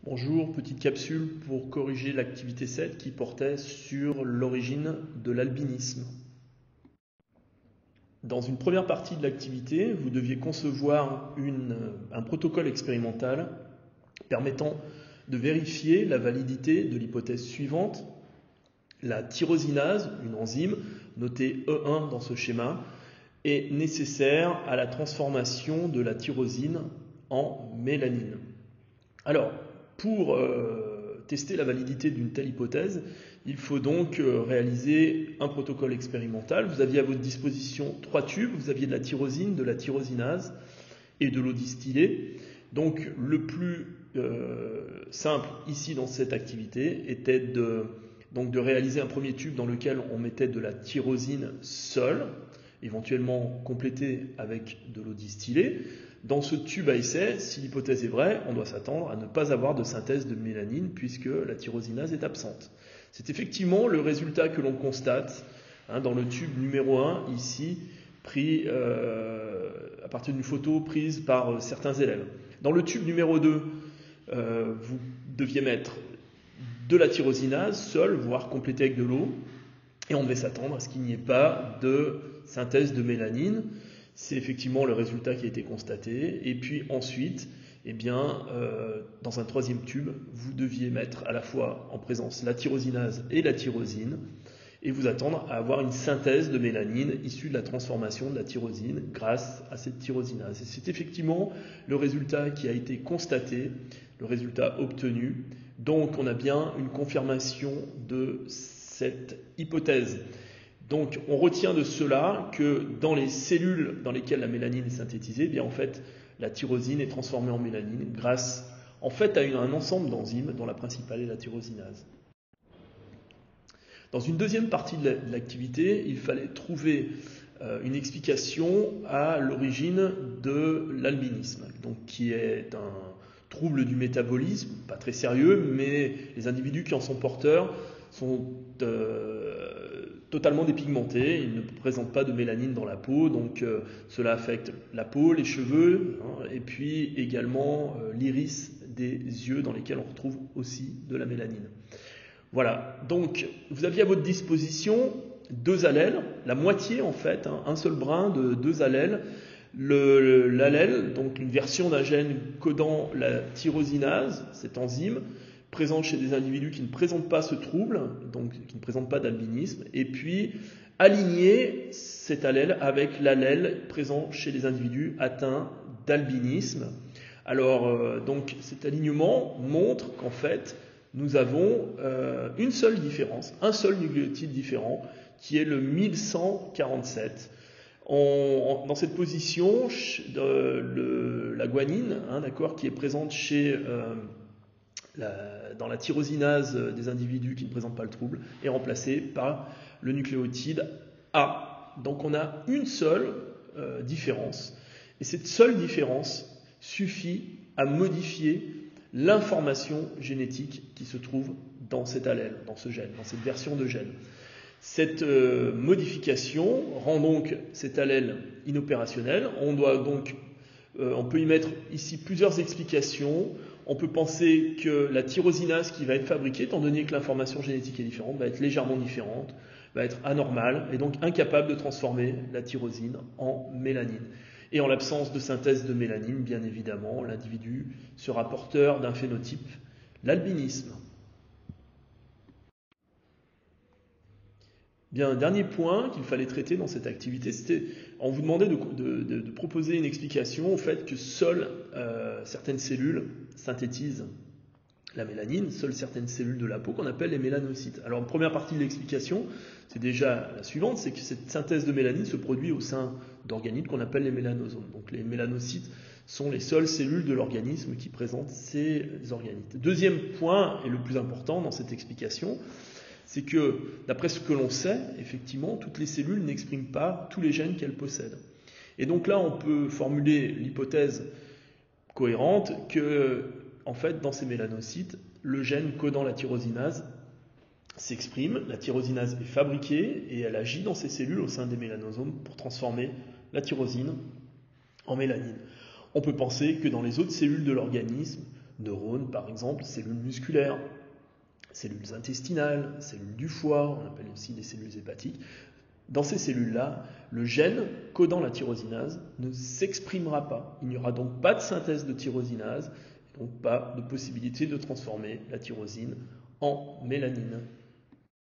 Bonjour, petite capsule pour corriger l'activité 7 qui portait sur l'origine de l'albinisme. Dans une première partie de l'activité, vous deviez concevoir un protocole expérimental permettant de vérifier la validité de l'hypothèse suivante. La tyrosinase, une enzyme notée E1 dans ce schéma, est nécessaire à la transformation de la tyrosine en mélanine. Alors, pour tester la validité d'une telle hypothèse, il faut donc réaliser un protocole expérimental. Vous aviez à votre disposition 3 tubes, vous aviez de la tyrosine, de la tyrosinase et de l'eau distillée. Donc le plus simple ici dans cette activité était de réaliser un premier tube dans lequel on mettait de la tyrosine seule, éventuellement complétée avec de l'eau distillée. Dans ce tube à essai, si l'hypothèse est vraie, on doit s'attendre à ne pas avoir de synthèse de mélanine puisque la tyrosinase est absente. C'est effectivement le résultat que l'on constate dans le tube numéro 1, ici, pris à partir d'une photo prise par certains élèves. Dans le tube numéro 2, vous deviez mettre de la tyrosinase seule, voire complétée avec de l'eau, et on devait s'attendre à ce qu'il n'y ait pas de synthèse de mélanine. C'est effectivement le résultat qui a été constaté. Et puis ensuite, dans un troisième tube, vous deviez mettre à la fois en présence la tyrosinase et la tyrosine, et vous attendre à avoir une synthèse de mélanine issue de la transformation de la tyrosine grâce à cette tyrosinase. Et c'est effectivement le résultat qui a été constaté, le résultat obtenu. Donc on a bien une confirmation de cette hypothèse. Donc on retient de cela que dans les cellules dans lesquelles la mélanine est synthétisée, en fait la tyrosine est transformée en mélanine grâce en fait à un ensemble d'enzymes dont la principale est la tyrosinase. Dans une deuxième partie de l'activité, il fallait trouver une explication à l'origine de l'albinisme, donc qui est un trouble du métabolisme, pas très sérieux, mais les individus qui en sont porteurs sont totalement dépigmentés, ils ne présentent pas de mélanine dans la peau, donc cela affecte la peau, les cheveux, et puis également l'iris des yeux dans lesquels on retrouve aussi de la mélanine. Voilà, donc vous aviez à votre disposition 2 allèles, la moitié en fait, un seul brin de 2 allèles. L'allèle, donc une version d'un gène codant la tyrosinase, cette enzyme, présente chez des individus qui ne présentent pas ce trouble, donc qui ne présentent pas d'albinisme, et puis aligner cet allèle avec l'allèle présent chez les individus atteints d'albinisme. Alors, donc cet alignement montre qu'en fait, nous avons une seule différence, un seul nucléotide différent, qui est le 1147. Dans cette position, la guanine, qui est présente dans la tyrosinase des individus qui ne présentent pas le trouble, est remplacée par le nucléotide A. Donc on a une seule différence. Et cette seule différence suffit à modifier l'information génétique qui se trouve dans cet allèle, dans ce gène, dans cette version de gène. Cette modification rend donc cet allèle inopérationnel. On peut y mettre ici plusieurs explications. On peut penser que la tyrosinase qui va être fabriquée, étant donné que l'information génétique est différente, va être légèrement différente, va être anormale et donc incapable de transformer la tyrosine en mélanine. Et en l'absence de synthèse de mélanine, bien évidemment, l'individu sera porteur d'un phénotype, l'albinisme. Bien, un dernier point qu'il fallait traiter dans cette activité, c'était, on vous demandait de proposer une explication au fait que seules certaines cellules synthétisent la mélanine, seules certaines cellules de la peau qu'on appelle les mélanocytes. Alors, une première partie de l'explication, c'est déjà la suivante, c'est que cette synthèse de mélanine se produit au sein d'organites qu'on appelle les mélanosomes. Donc, les mélanocytes sont les seules cellules de l'organisme qui présentent ces organites. Deuxième point, et le plus important dans cette explication, c'est que, d'après ce que l'on sait, effectivement, toutes les cellules n'expriment pas tous les gènes qu'elles possèdent. Et donc là, on peut formuler l'hypothèse cohérente que, en fait, dans ces mélanocytes, le gène codant la tyrosinase s'exprime, la tyrosinase est fabriquée et elle agit dans ces cellules au sein des mélanosomes pour transformer la tyrosine en mélanine. On peut penser que dans les autres cellules de l'organisme, neurones, par exemple, cellules musculaires, cellules intestinales, cellules du foie, on appelle aussi des cellules hépatiques. Dans ces cellules-là, le gène codant la tyrosinase ne s'exprimera pas. Il n'y aura donc pas de synthèse de tyrosinase, donc pas de possibilité de transformer la tyrosine en mélanine.